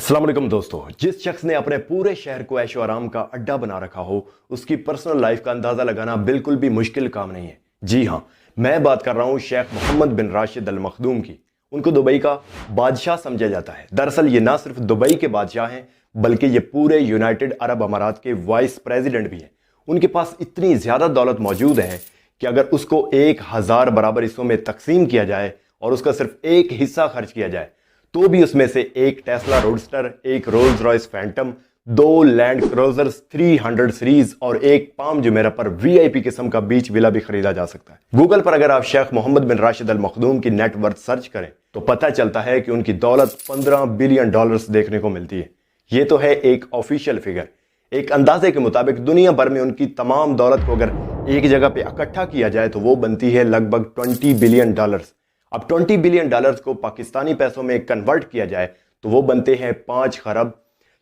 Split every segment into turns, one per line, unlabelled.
अस्सलाम वालेकुम दोस्तों। जिस शख्स ने अपने पूरे शहर को ऐशो आराम का अड्डा बना रखा हो, उसकी पर्सनल लाइफ का अंदाजा लगाना बिल्कुल भी मुश्किल काम नहीं है। जी हाँ, मैं बात कर रहा हूँ शेख मोहम्मद बिन राशिद अल मखदूम की। उनको दुबई का बादशाह समझा जाता है। दरअसल ये ना सिर्फ दुबई के बादशाह हैं, बल्कि ये पूरे यूनाइटेड अरब अमारात के वाइस प्रेसिडेंट भी हैं। उनके पास इतनी ज्यादा दौलत मौजूद है कि अगर उसको 1000 बराबर हिस्सों में तकसीम किया जाए और उसका सिर्फ एक हिस्सा खर्च किया जाए तो भी उसमें से एक टेस्ला रोडस्टर, एक roles Royce Phantom, 2 land cruisers 300 series और एक पाम जुमेरा पर वीआईपी किस्म का बीच विला भी खरीदा जा सकता है। गूगल पर अगर आप शेख मोहम्मद बिन राशिद अल मखदूम की नेटवर्थ सर्च करें तो पता चलता है कि उनकी दौलत $15 बिलियन देखने को मिलती है। ये तो है एक ऑफिशियल फिगर। एक अंदाजे के मुताबिक दुनिया भर में उनकी तमाम दौलत को अगर एक जगह पे इकट्ठा किया जाए तो वो बनती है लगभग $20 बिलियन। अब $20 बिलियन को पाकिस्तानी पैसों में कन्वर्ट किया जाए तो वो बनते हैं 5 खरब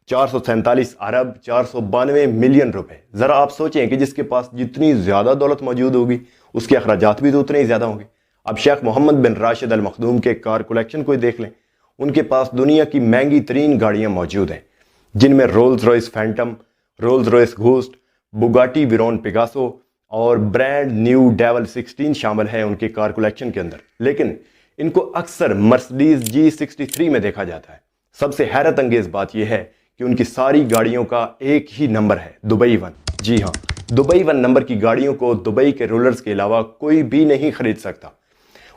447 अरब 492 मिलियन रुपए। जरा आप सोचें कि जिसके पास जितनी ज्यादा दौलत मौजूद होगी उसके अखराजात भी तो उतने ही ज्यादा होंगे। अब शेख मोहम्मद बिन राशिद अल मखदूम के कार कलेक्शन को देख लें। उनके पास दुनिया की महंगी तरीन गाड़ियां मौजूद हैं, जिनमें Rolls Royce Phantom, Rolls Royce Ghost, Bugatti Veyron Pegaso और ब्रांड न्यू डेवल 16 शामिल है उनके कार कलेक्शन के अंदर। लेकिन इनको अक्सर मर्सिडीज G63 में देखा जाता है। सबसे हैरत अंगेज बात यह है कि उनकी सारी गाड़ियों का एक ही नंबर है, दुबई 1। जी हाँ, दुबई 1 नंबर की गाड़ियों को दुबई के रूलर्स के अलावा कोई भी नहीं खरीद सकता।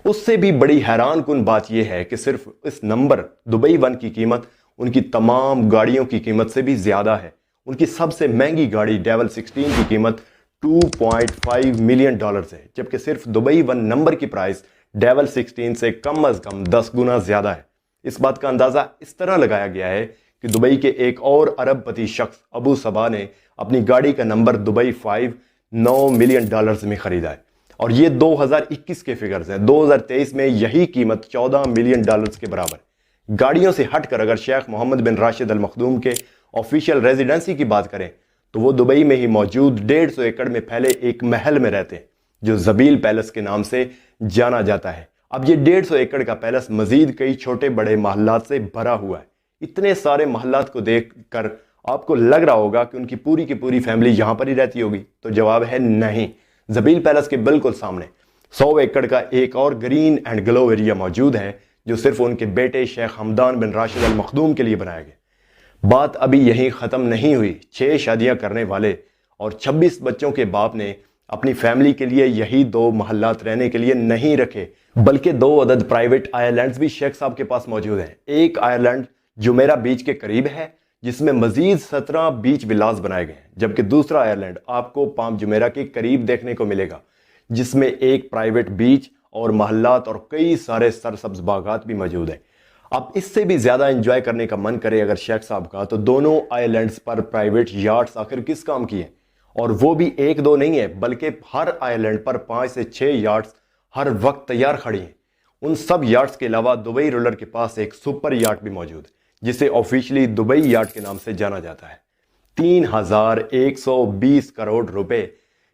उससे भी बड़ी हैरान कुन बात यह है कि सिर्फ इस नंबर दुबई 1 की कीमत उनकी तमाम गाड़ियों की कीमत से भी ज्यादा है। उनकी सबसे महंगी गाड़ी डेवल 16 की कीमत $2.5 मिलियन है, जबकि सिर्फ दुबई 1 नंबर की प्राइस डेवल 16 से कम अज कम 10 गुना ज्यादा है। इस बात का अंदाजा इस तरह लगाया गया है कि दुबई के एक और अरबपति शख्स अबू सबा ने अपनी गाड़ी का नंबर दुबई 5 $9 मिलियन में खरीदा है और ये 2021 के फिगर्स हैं। 2023 में यही कीमत $14 मिलियन के बराबर। गाड़ियों से हटकर अगर शेख मोहम्मद बिन राशिद अल मखदूम के ऑफिशियल रेजिडेंसी की बात करें तो वो दुबई में ही मौजूद 150 एकड़ में फैले एक महल में रहते हैं जो जबील पैलेस के नाम से जाना जाता है। अब ये 150 एकड़ का पैलेस मजीद कई छोटे बड़े महल्लात से भरा हुआ है। इतने सारे महल्लात को देखकर आपको लग रहा होगा कि उनकी पूरी की पूरी फैमिली यहां पर ही रहती होगी, तो जवाब है नहीं। जबील पैलेस के बिल्कुल सामने 100 एकड़ का एक और ग्रीन एंड ग्लो एरिया मौजूद है जो सिर्फ उनके बेटे शेख हमदान बिन राशिद अल मखदूम के लिए बनाया गया। बात अभी यहीं खत्म नहीं हुई। 6 शादियां करने वाले और 26 बच्चों के बाप ने अपनी फैमिली के लिए यही 2 महल्लात रहने के लिए नहीं रखे, बल्कि 2 अदद प्राइवेट आइलैंड्स भी शेख साहब के पास मौजूद हैं। एक आइलैंड जुमेरा बीच के करीब है जिसमें मजीद 17 बीच विलास बनाए गए हैं, जबकि दूसरा आइलैंड आपको पाम जुमेरा के करीब देखने को मिलेगा जिसमें एक प्राइवेट बीच और महल्लात और कई सारे सरसब्ज बागात भी मौजूद हैं। अब इससे भी ज्यादा एंजॉय करने का मन करे अगर शेख साहब का, तो दोनों आइलैंड्स पर प्राइवेट यार्ड्स आखिर किस काम की हैं, और वो भी 1-2 नहीं है बल्कि हर आइलैंड पर 5 से 6 यार्ड्स हर वक्त तैयार खड़ी हैं। उन सब यार्ड्स के अलावा दुबई रूलर के पास एक सुपर यार्ड भी मौजूद है जिसे ऑफिशियली दुबई यार्ड के नाम से जाना जाता है। 3120 करोड़ रुपए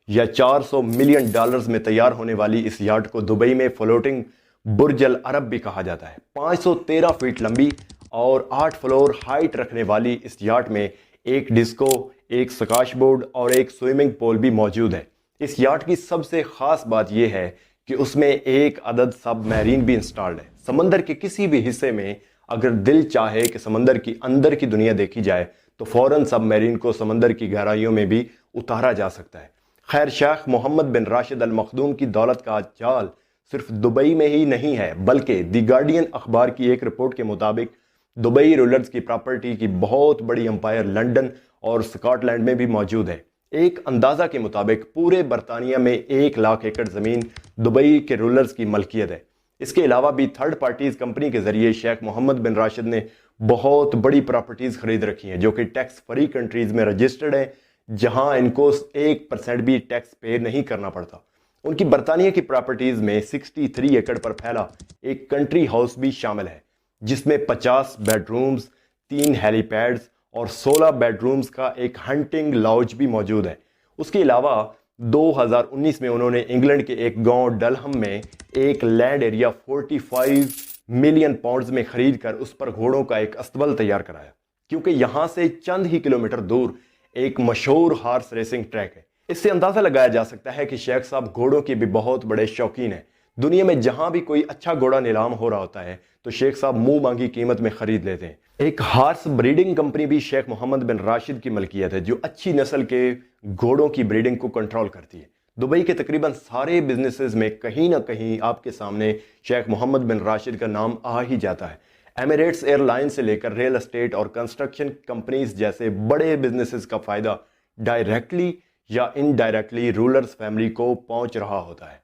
या $400 मिलियन में तैयार होने वाली इस यार्ड को दुबई में फ्लोटिंग बुर्ज अल अरब भी कहा जाता है। 513 फीट लंबी और 8 फ्लोर हाइट रखने वाली इस यार्ड में एक डिस्को, एक स्काश बोर्ड और एक स्विमिंग पूल भी मौजूद है। इस यार्ड की सबसे खास बात यह है कि उसमें एक अदद सबमरीन भी इंस्टॉल्ड है। समंदर के किसी भी हिस्से में अगर दिल चाहे कि समंदर की अंदर की दुनिया देखी जाए तो फौरन सबमरीन को समंदर की गहराइयों में भी उतारा जा सकता है। खैर, शेख मोहम्मद बिन राशिद अल मखदूम की दौलत का जाल सिर्फ दुबई में ही नहीं है, बल्कि द गार्डियन अखबार की एक रिपोर्ट के मुताबिक दुबई रूलर्स की प्रॉपर्टी की बहुत बड़ी अंपायर लंदन और स्कॉटलैंड में भी मौजूद है। एक अंदाजा के मुताबिक पूरे बरतानिया में 1 लाख एकड़ जमीन दुबई के रूलर्स की मलकियत है। इसके अलावा भी थर्ड पार्टीज कंपनी के जरिए शेख मोहम्मद बिन राशिद ने बहुत बड़ी प्रॉपर्टीज खरीद रखी हैं जो कि टैक्स फ्री कंट्रीज में रजिस्टर्ड है, जहां इनको 1% भी टैक्स पे नहीं करना पड़ता। उनकी बरतानिया की प्रॉपर्टीज में 63 एकड़ पर फैला एक कंट्री हाउस भी शामिल है जिसमें 50 बेडरूम्स, 3 हेलीपैड्स और 16 बेडरूम्स का एक हंटिंग लॉज भी मौजूद है। उसके अलावा 2019 में उन्होंने इंग्लैंड के एक गांव डलहम में एक लैंड एरिया 45 मिलियन पाउंड्स में खरीद कर उस पर घोड़ों का एक अस्तबल तैयार कराया, क्योंकि यहाँ से चंद ही किलोमीटर दूर एक मशहूर हार्स रेसिंग ट्रैक है। इससे अंदाजा लगाया जा सकता है कि शेख साहब घोड़ों के भी बहुत बड़े शौकीन हैं। दुनिया में जहां भी कोई अच्छा घोड़ा नीलाम हो रहा होता है तो शेख साहब मुंह मांगी कीमत में खरीद लेते हैं। एक हार्स ब्रीडिंग कंपनी भी शेख मोहम्मद बिन राशिद की मलकियत है, जो अच्छी नस्ल के घोड़ों की ब्रीडिंग को कंट्रोल करती है। दुबई के तकरीबन सारे बिजनेसेस में कहीं ना कहीं आपके सामने शेख मोहम्मद बिन राशिद का नाम आ ही जाता है। एमिरेट्स एयरलाइन से लेकर रियल एस्टेट और कंस्ट्रक्शन कंपनीज जैसे बड़े बिजनेसेस का फायदा डायरेक्टली या इनडायरेक्टली रूलर्स फैमिली को पहुंच रहा होता है।